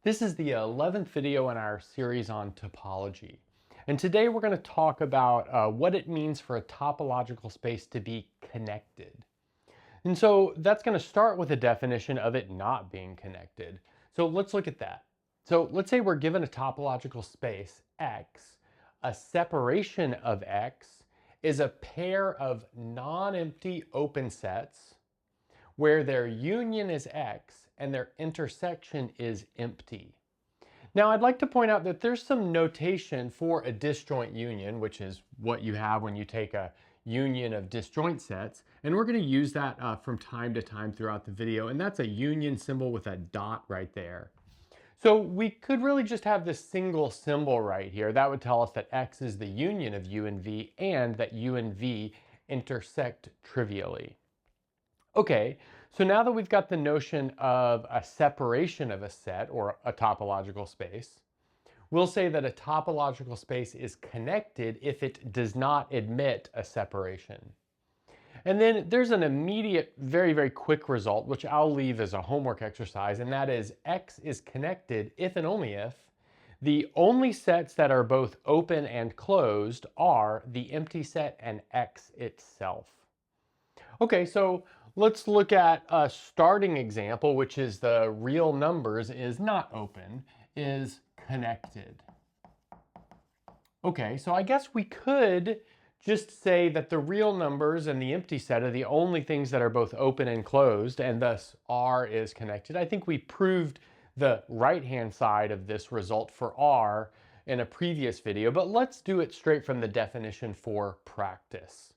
This is the 11th video in our series on topology. And today we're going to talk about what it means for a topological space to be connected. And so that's going to start with a definition of it not being connected. So let's look at that. So let's say we're given a topological space, X. A separation of X is a pair of non-empty open sets where their union is X and their intersection is empty. Now I'd like to point out that there's some notation for a disjoint union, which is what you have when you take a union of disjoint sets, and we're going to use that from time to time throughout the video, and that's a union symbol with a dot right there. So we could really just have this single symbol right here. That would tell us that X is the union of U and V and that U and V intersect trivially. Okay, so now that we've got the notion of a separation of a set or a topological space, we'll say that a topological space is connected if it does not admit a separation. And then there's an immediate, very, very quick result, which I'll leave as a homework exercise, and that is X is connected if and only if the only sets that are both open and closed are the empty set and X itself. Okay, so let's look at a starting example, which is the real numbers is not open, is connected. Okay, so I guess we could just say that the real numbers and the empty set are the only things that are both open and closed, and thus R is connected. I think we proved the right-hand side of this result for R in a previous video, but let's do it straight from the definition for practice.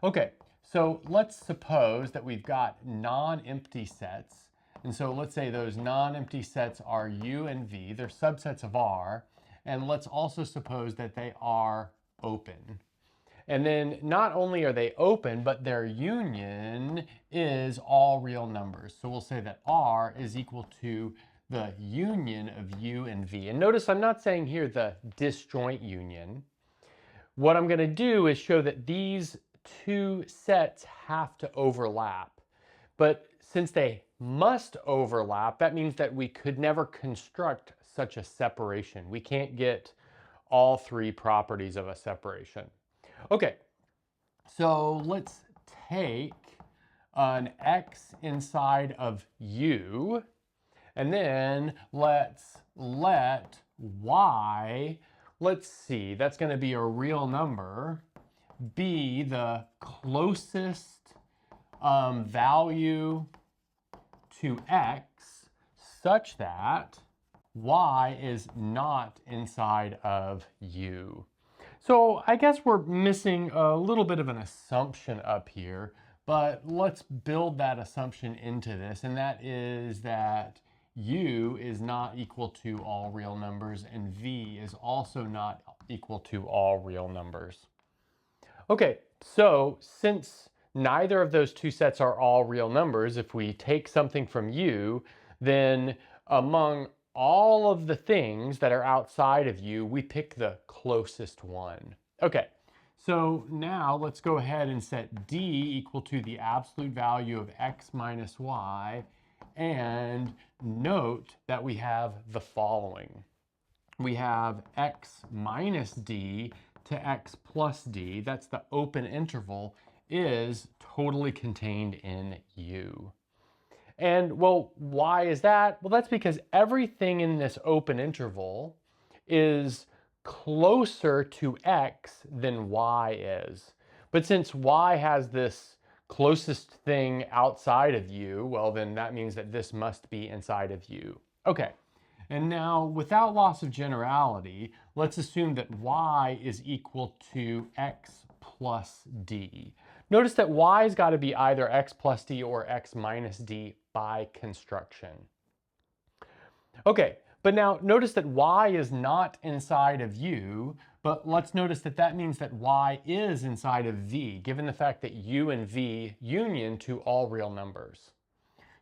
Okay, so let's suppose that we've got non-empty sets. And so let's say those non-empty sets are U and V. They're subsets of R. And let's also suppose that they are open. And then not only are they open, but their union is all real numbers. So we'll say that R is equal to the union of U and V. And notice I'm not saying here the disjoint union. What I'm going to do is show that these two sets have to overlap. But since they must overlap, that means that we could never construct such a separation. We can't get all three properties of a separation. Okay, so let's take an X inside of U, and then let's let Y, let's see, that's going to be a real number, be the closest value to X such that Y is not inside of U. So I guess we're missing a little bit of an assumption up here, but let's build that assumption into this, and that is that U is not equal to all real numbers and V is also not equal to all real numbers. Okay, so since neither of those two sets are all real numbers, if we take something from U, then among all of the things that are outside of U, we pick the closest one. Okay, so now let's go ahead and set D equal to the absolute value of X minus Y, and note that we have the following. We have X minus D to X plus D, that's the open interval, is totally contained in U. And well, why is that? Well, that's because everything in this open interval is closer to X than Y is. But since Y has this closest thing outside of U, well, then that means that this must be inside of U. Okay, and now without loss of generality, let's assume that Y is equal to X plus D. Notice that Y's got to be either X plus D or X minus D by construction. Okay, but now notice that Y is not inside of U, but let's notice that that means that Y is inside of V, given the fact that U and V union to all real numbers.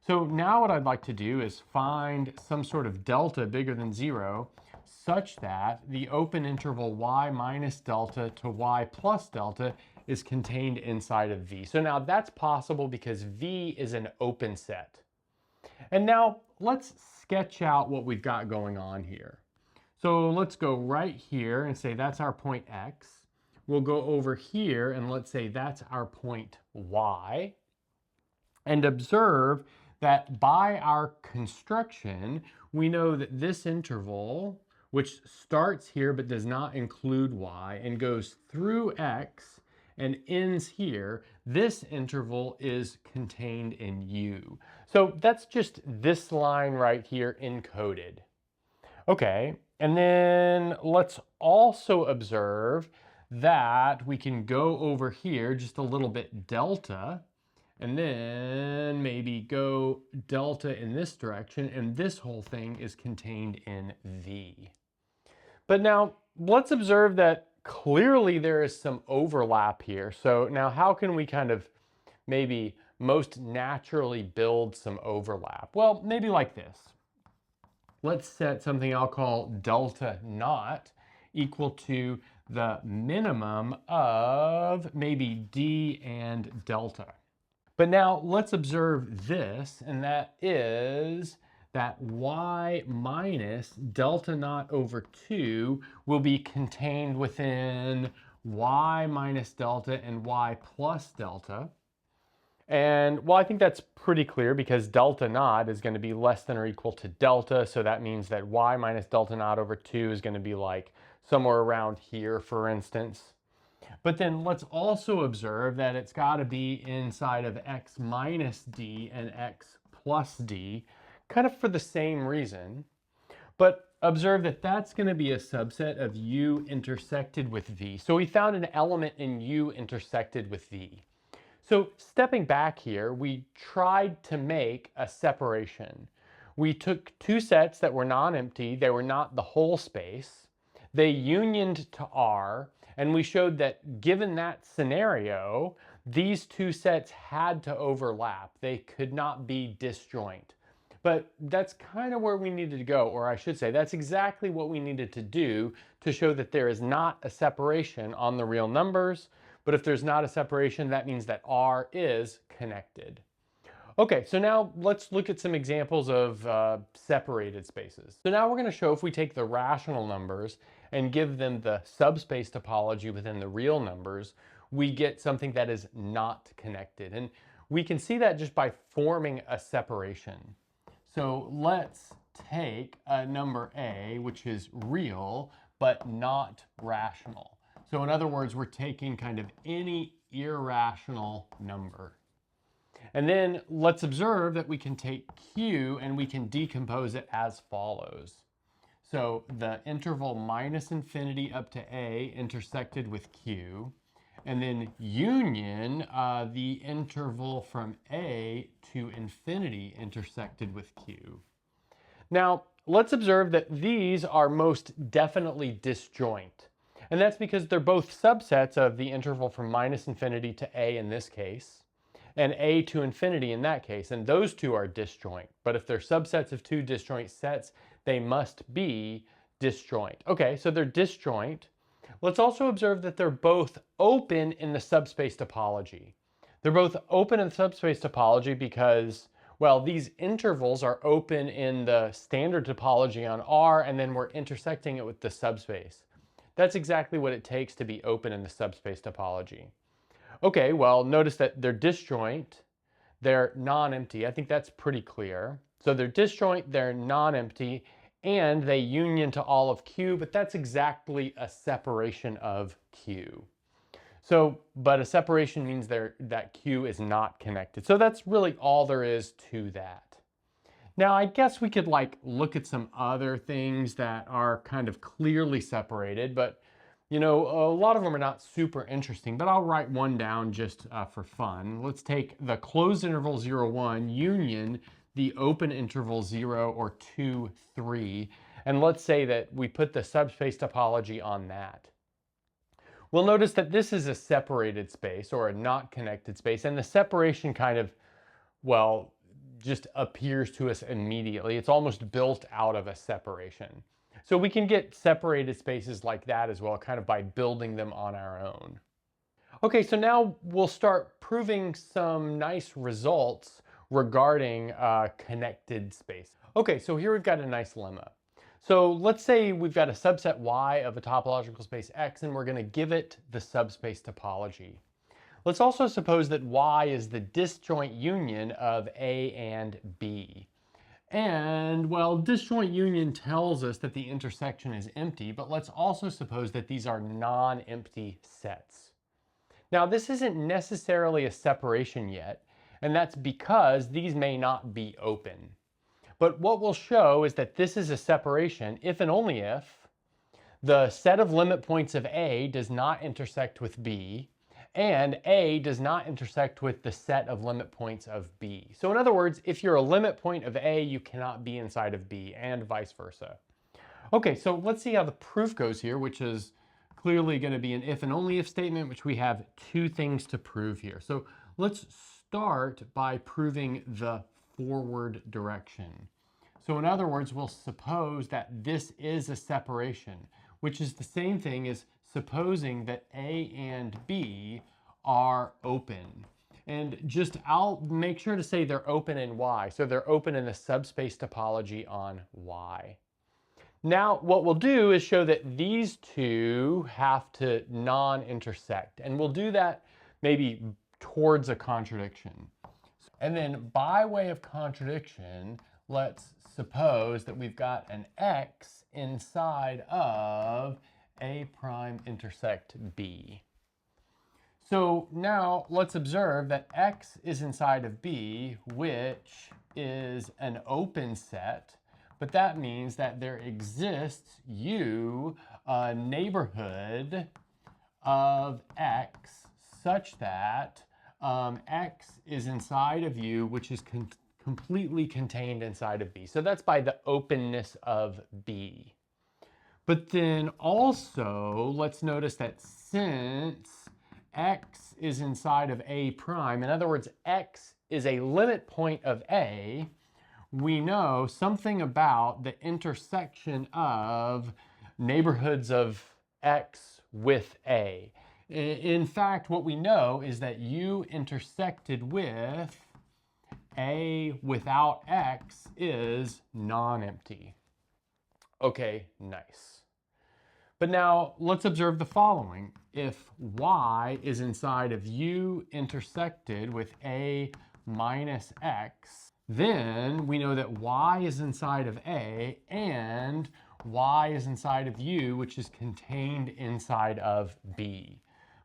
So now what I'd like to do is find some sort of delta bigger than 0 such that the open interval Y minus delta to Y plus delta is contained inside of V. So now that's possible because V is an open set. And now let's sketch out what we've got going on here. So let's go right here and say that's our point X. We'll go over here and let's say that's our point Y. And observe that by our construction, we know that this interval, which starts here but does not include Y and goes through X and ends here, this interval is contained in U. So that's just this line right here encoded. Okay, and then let's also observe that we can go over here just a little bit delta, and then maybe go delta in this direction, and this whole thing is contained in V. But now let's observe that clearly there is some overlap here. So now how can we kind of maybe most naturally build some overlap? Well, maybe like this. Let's set something I'll call delta naught equal to the minimum of maybe D and delta. But now let's observe this, and that is that Y minus delta naught over 2 will be contained within Y minus delta and Y plus delta. And well, I think that's pretty clear because delta naught is going to be less than or equal to delta. So that means that Y minus delta naught over 2 is going to be like somewhere around here, for instance. But then let's also observe that it's got to be inside of X minus D and X plus D, kind of for the same reason. But observe that that's going to be a subset of U intersected with V. So we found an element in U intersected with V. So stepping back here, we tried to make a separation. We took two sets that were non-empty, they were not the whole space, they unioned to R, and we showed that given that scenario, these two sets had to overlap. They could not be disjoint. But that's kind of where we needed to go, or I should say, that's exactly what we needed to do to show that there is not a separation on the real numbers. But if there's not a separation, that means that R is connected. Okay, so now let's look at some examples of separated spaces. So now we're going to show if we take the rational numbers and give them the subspace topology within the real numbers, we get something that is not connected. And we can see that just by forming a separation. So let's take a number A, which is real, but not rational. So in other words, we're taking kind of any irrational number. And then let's observe that we can take Q and we can decompose it as follows. So the interval minus infinity up to A intersected with Q, and then union the interval from A to infinity intersected with Q. Now, let's observe that these are most definitely disjoint. And that's because they're both subsets of the interval from minus infinity to A in this case, and A to infinity in that case. And those two are disjoint. But if they're subsets of two disjoint sets, they must be disjoint. Okay, so they're disjoint. Let's also observe that they're both open in the subspace topology. They're both open in the subspace topology because, well, these intervals are open in the standard topology on R, and then we're intersecting it with the subspace. That's exactly what it takes to be open in the subspace topology. Okay, well, notice that they're disjoint, they're non-empty. I think that's pretty clear. So they're disjoint, they're non-empty, and they union to all of Q, but that's exactly a separation of Q. So, but a separation means that Q is not connected. So that's really all there is to that. Now, I guess we could look at some other things that are kind of clearly separated, but you know, a lot of them are not super interesting, but I'll write one down just for fun. Let's take the closed interval 0, 1, union the open interval 0 or 2, 3, and let's say that we put the subspace topology on that. We'll notice that this is a separated space or a not connected space, and the separation kind of, well, just appears to us immediately. It's almost built out of a separation. So we can get separated spaces like that as well, kind of by building them on our own. Okay, so now we'll start proving some nice results regarding connected space. Okay, so here we've got a nice lemma. So let's say we've got a subset Y of a topological space X, and we're going to give it the subspace topology. Let's also suppose that Y is the disjoint union of A and B. And, well, disjoint union tells us that the intersection is empty, but let's also suppose that these are non-empty sets. Now, this isn't necessarily a separation yet, and that's because these may not be open. But what we'll show is that this is a separation if and only if the set of limit points of A does not intersect with B, and A does not intersect with the set of limit points of B. So in other words, if you're a limit point of A, you cannot be inside of B, and vice versa. Okay, so let's see how the proof goes here, which is clearly going to be an if and only if statement, which we have two things to prove here. So let's start by proving the forward direction. So in other words, we'll suppose that this is a separation, which is the same thing as supposing that A and B are open. And I'll make sure to say they're open in Y. So they're open in the subspace topology on Y. Now, what we'll do is show that these two have to non-intersect. And we'll do that maybe towards a contradiction. And then by way of contradiction, let's suppose that we've got an X inside of A prime intersect B. So now let's observe that X is inside of B, which is an open set, but that means that there exists U, a neighborhood of X, such that X is inside of U, which is completely contained inside of B. So that's by the openness of B. But then also, let's notice that since X is inside of A prime, in other words, X is a limit point of A, we know something about the intersection of neighborhoods of X with A. In fact, what we know is that U intersected with A without X is non-empty. Okay, nice. But now let's observe the following. If Y is inside of U intersected with A minus X, then we know that Y is inside of A and Y is inside of U, which is contained inside of B.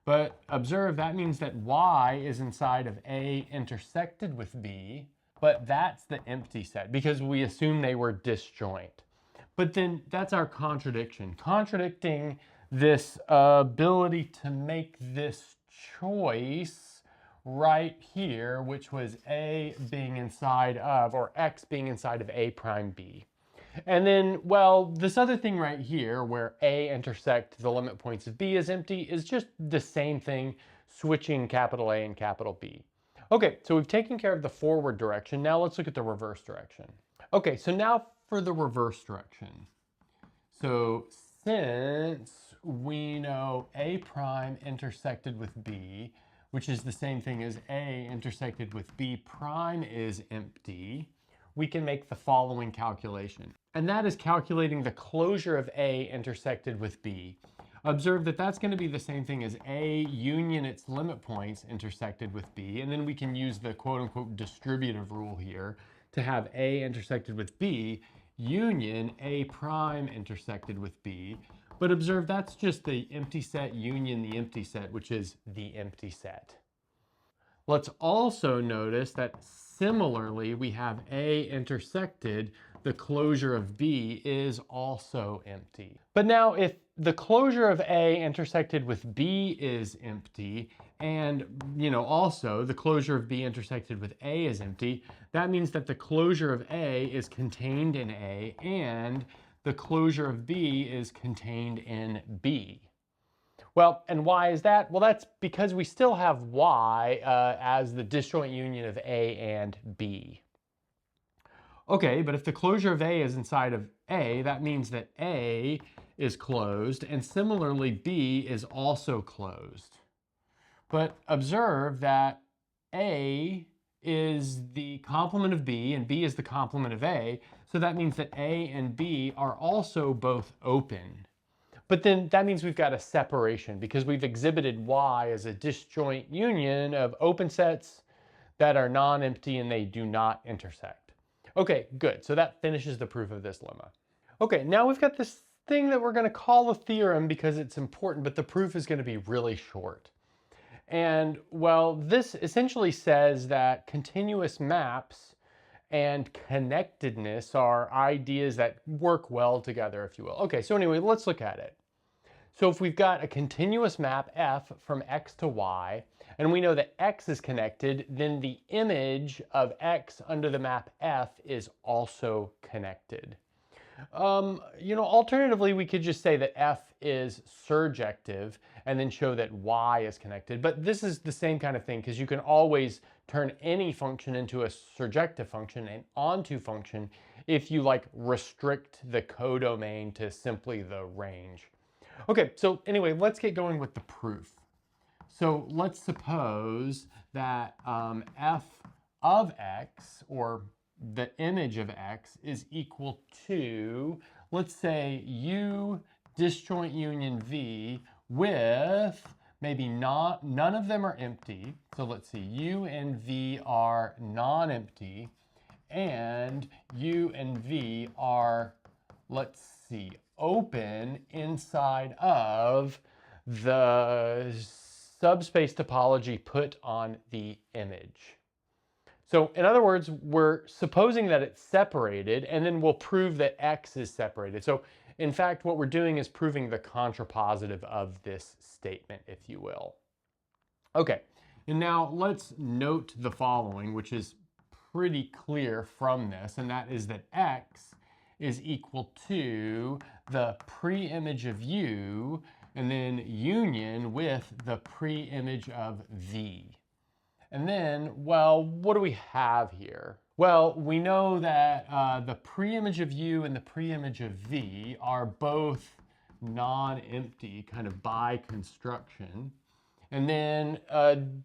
But observe, that means that Y is inside of A intersected with B, but that's the empty set because we assume they were disjoint. But then that's our contradiction, contradicting this ability to make this choice right here, which was A being inside of, or X being inside of A prime B. And then, well, this other thing right here where A intersect the limit points of B is empty is just the same thing, switching capital A and capital B. Okay, so we've taken care of the forward direction. Now let's look at the reverse direction. Okay, so now for the reverse direction. So since we know A prime intersected with B, which is the same thing as A intersected with B prime is empty, we can make the following calculation. And that is calculating the closure of A intersected with B. Observe that that's going to be the same thing as A union its limit points intersected with B. And then we can use the quote-unquote distributive rule here to have A intersected with B union A prime intersected with B. But observe that's just the empty set union the empty set, which is the empty set. Let's also notice that similarly we have A intersected, the closure of B is also empty. But now if the closure of A intersected with B is empty, and also the closure of B intersected with A is empty, that means that the closure of A is contained in A and the closure of B is contained in B. Well, and why is that? Well, that's because we still have Y as the disjoint union of A and B. Okay, but if the closure of A is inside of A, that means that A is closed, and similarly B is also closed. But observe that A is the complement of B, and B is the complement of A, so So that means that A and B are also both open. But then that means we've got a separation because we've exhibited Y as a disjoint union of open sets that are non-empty and they do not intersect. Okay, good. So that finishes the proof of this lemma. Okay, now we've got this thing that we're going to call a theorem because it's important, but the proof is going to be really short. And well, this essentially says that continuous maps and connectedness are ideas that work well together, if you will. Okay, so anyway, let's look at it. So if we've got a continuous map f from x to y, and we know that x is connected, then the image of x under the map f is also connected. Alternatively, we could just say that f is surjective and then show that y is connected. But this is the same kind of thing because you can always turn any function into a surjective function and onto function if you restrict the codomain to simply the range. Okay, so anyway, let's get going with the proof. So let's suppose that f of x, or the image of x, is equal to, let's say, u disjoint union v with maybe none of them are empty. So let's see, u and v are non-empty, and u and v are, let's see, open inside of the subspace topology put on the image. So in other words, we're supposing that it's separated, and then we'll prove that x is separated. So in fact, what we're doing is proving the contrapositive of this statement, if you will. Okay, and now let's note the following, which is pretty clear from this, and that is that x is equal to the pre-image of u and then union with the pre-image of v. And then, well, what do we have here? Well, we know that the pre-image of u and the pre-image of v are both non-empty, kind of by construction. And then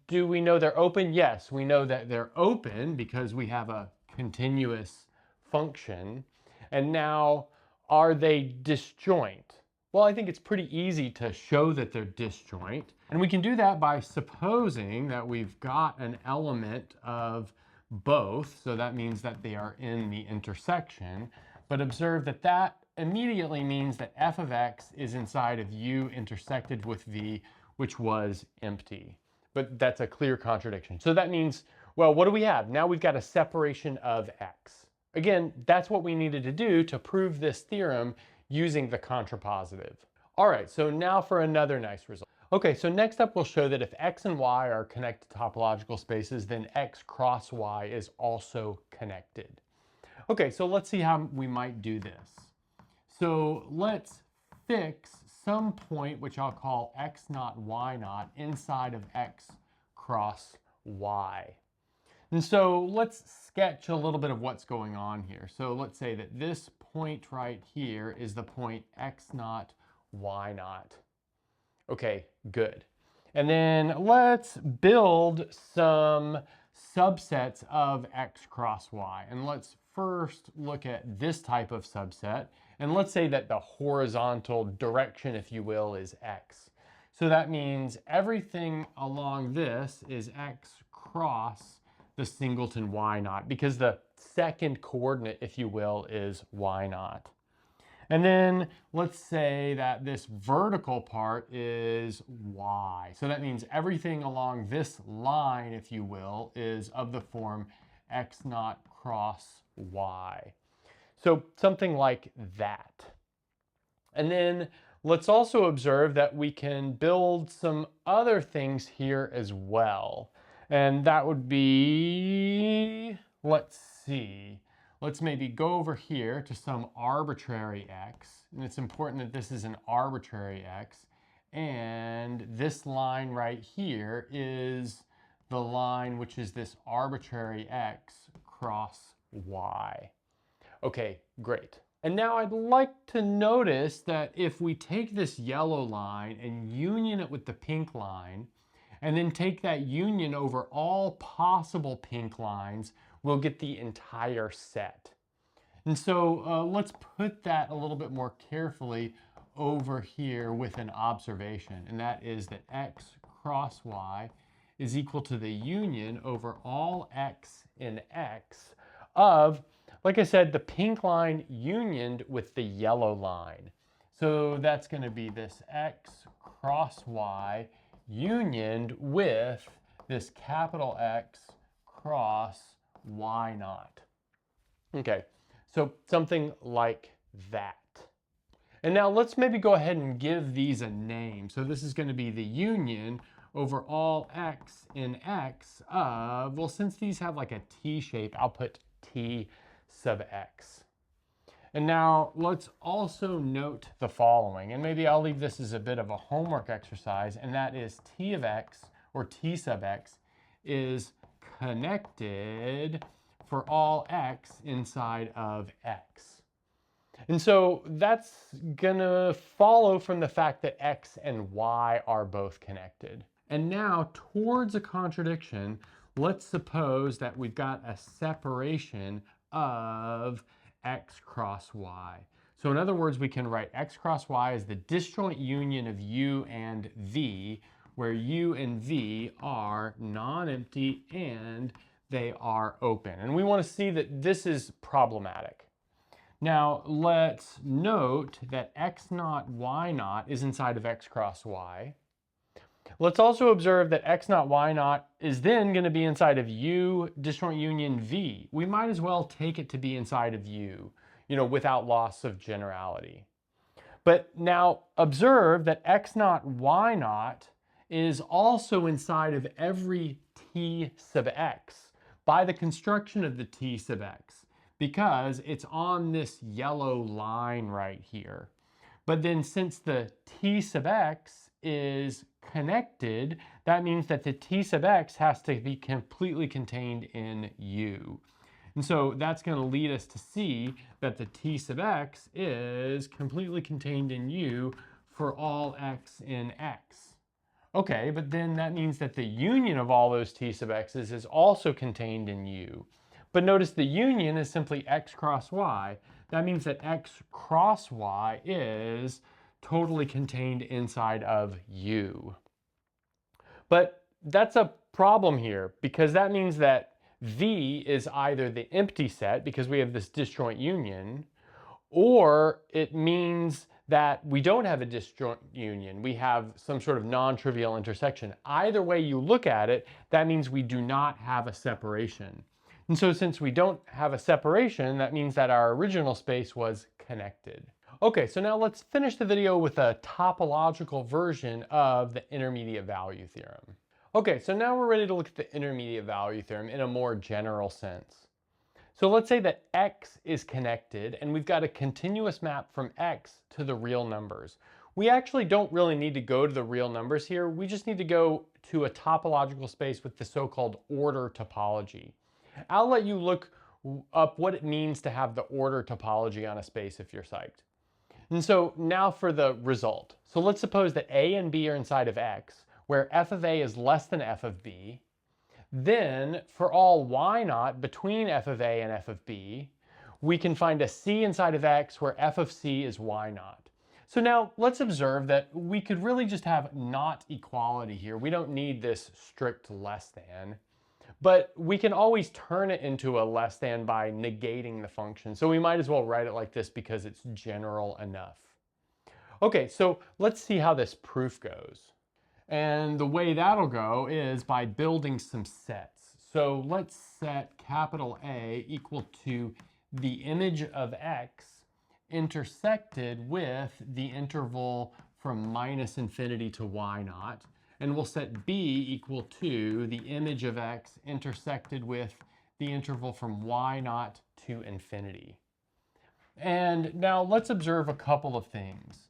do we know they're open? Yes, we know that they're open because we have a continuous function. And now, are they disjoint? Well, I think it's pretty easy to show that they're disjoint. And we can do that by supposing that we've got an element of both. So that means that they are in the intersection. But observe that that immediately means that f of x is inside of u intersected with v, which was empty. But that's a clear contradiction. So that means, well, what do we have? Now we've got a separation of x. Again, that's what we needed to do to prove this theorem using the contrapositive. All right, so now for another nice result. Okay, so next up we'll show that if x and y are connected topological spaces, then x cross y is also connected. Okay, so let's see how we might do this. So let's fix some point, which I'll call x naught, y naught, inside of x cross y. And so let's sketch a little bit of what's going on here. So let's say that this point right here is the point x naught, y naught. Okay, good. And then let's build some subsets of x cross y. And let's first look at this type of subset. And let's say that the horizontal direction, if you will, is x. So that means everything along this is x cross the singleton y naught, because the second coordinate, if you will, is y naught. And then let's say that this vertical part is y. So that means everything along this line, if you will, is of the form x naught cross y. So something like that. And then let's also observe that we can build some other things here as well. And that would be, let's see, let's maybe go over here to some arbitrary x. And it's important that this is an arbitrary x. And this line right here is the line which is this arbitrary x cross y. Okay, great. And now I'd like to notice that if we take this yellow line and union it with the pink line, and then take that union over all possible pink lines, we'll get the entire set. And so let's put that a little bit more carefully over here with an observation, and that is that x cross y is equal to the union over all x in x of, like I said, the pink line unioned with the yellow line. So that's going to be this x cross y unioned with this capital X cross y naught. Okay, so something like that. And now let's maybe go ahead and give these a name. So this is going to be the union over all x in x of, well, since these have like a T shape, I'll put T sub x. And now let's also note the following, and maybe I'll leave this as a bit of a homework exercise, and that is T of x, or T sub x, is connected for all x inside of x. And so that's gonna follow from the fact that x and y are both connected. And now towards a contradiction, let's suppose that we've got a separation of x cross y. So in other words, we can write x cross y as the disjoint union of u and v, where u and v are non-empty and they are open. And we want to see that this is problematic. Now let's note that x naught y naught is inside of x cross y. Let's also observe that x naught y naught is then going to be inside of u disjoint union v. We might as well take it to be inside of u, without loss of generality. But now observe that x naught y naught is also inside of every t sub x by the construction of the t sub x, because it's on this yellow line right here. But then since the t sub x is connected, that means that the t sub x has to be completely contained in u. And so that's going to lead us to see that the t sub x is completely contained in u for all x in x. Okay, but then that means that the union of all those t sub x's is also contained in u. But notice the union is simply x cross y. That means that x cross y is totally contained inside of u. But that's a problem here, because that means that V is either the empty set, because we have this disjoint union, or it means that we don't have a disjoint union. We have some sort of non-trivial intersection. Either way you look at it, that means we do not have a separation. And so since we don't have a separation, that means that our original space was connected. Okay, so now let's finish the video with a topological version of the intermediate value theorem. Okay, so now we're ready to look at the intermediate value theorem in a more general sense. So let's say that x is connected and we've got a continuous map from x to the real numbers. We actually don't really need to go to the real numbers here. We just need to go to a topological space with the so-called order topology. I'll let you look up what it means to have the order topology on a space if you're psyched. And so now for the result. So let's suppose that a and b are inside of x, where f of a is less than f of b. Then for all y naught between f of a and f of b, we can find a c inside of x where f of c is y naught. So now let's observe that we could really just have not equality here. We don't need this strict less than. But we can always turn it into a less than by negating the function. So we might as well write it like this because it's general enough. Okay, so let's see how this proof goes. And the way that'll go is by building some sets. So let's set capital A equal to the image of x intersected with the interval from minus infinity to y naught. And we'll set b equal to the image of x intersected with the interval from y naught to infinity. And now let's observe a couple of things.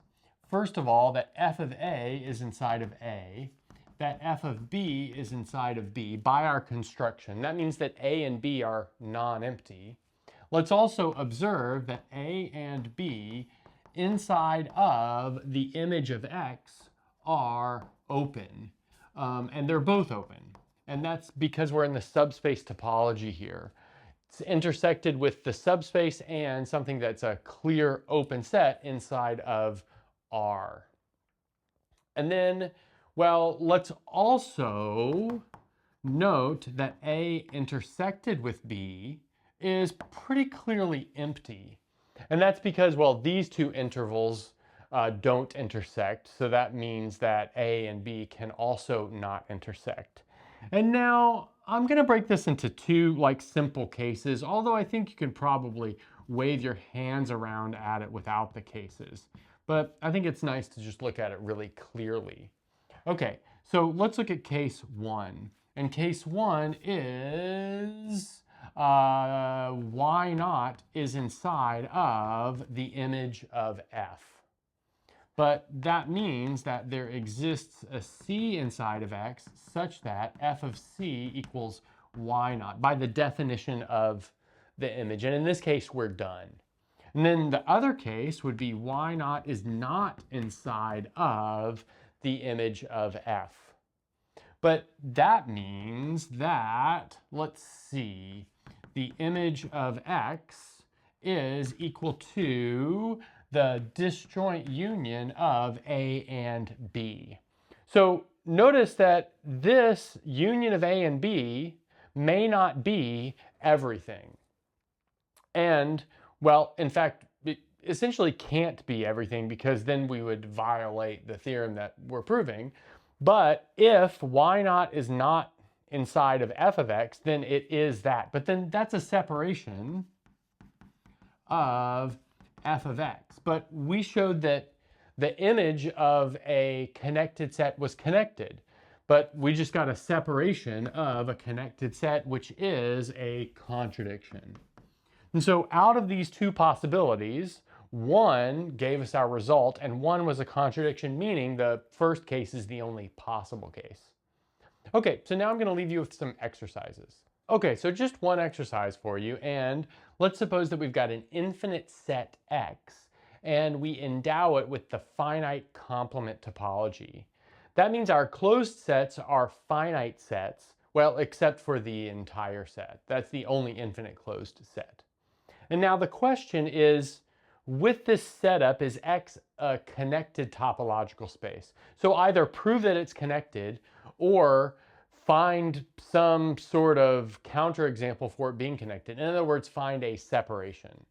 First of all, that f of a is inside of a, that f of b is inside of b by our construction. That means that a and b are non-empty. Let's also observe that a and b inside of the image of x are open, and they're both open. And that's because we're in the subspace topology here. intersected with the subspace and something that's a clear open set inside of R. And then, well, let's also note that A intersected with B is pretty clearly empty. And that's because, well, these two intervals don't intersect. So that means that A and B can also not intersect. And now I'm going to break this into two simple cases, although I think you can probably wave your hands around at it without the cases. But I think it's nice to just look at it really clearly. Okay, so let's look at case one. And case one is y naught is inside of the image of f. But that means that there exists a c inside of x such that f of c equals y naught by the definition of the image. And in this case, we're done. And then the other case would be y naught is not inside of the image of f. But that means that, let's see, the image of x is equal to the disjoint union of A and B. So notice that this union of A and B may not be everything. And, well, in fact, it essentially can't be everything because then we would violate the theorem that we're proving. But if y naught is not inside of f of x, then it is that. But then that's a separation of f of x. But we showed that the image of a connected set was connected. But we just got a separation of a connected set, which is a contradiction. And so out of these two possibilities, one gave us our result and one was a contradiction, meaning the first case is the only possible case. Okay, so now I'm going to leave you with some exercises. Okay, so just one exercise for you, and let's suppose that we've got an infinite set X and we endow it with the finite complement topology. That means our closed sets are finite sets, well, except for the entire set. That's the only infinite closed set. And now the question is, with this setup, is X a connected topological space? So either prove that it's connected or find some sort of counterexample for it being connected. In other words, find a separation.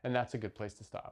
And that's a good place to stop.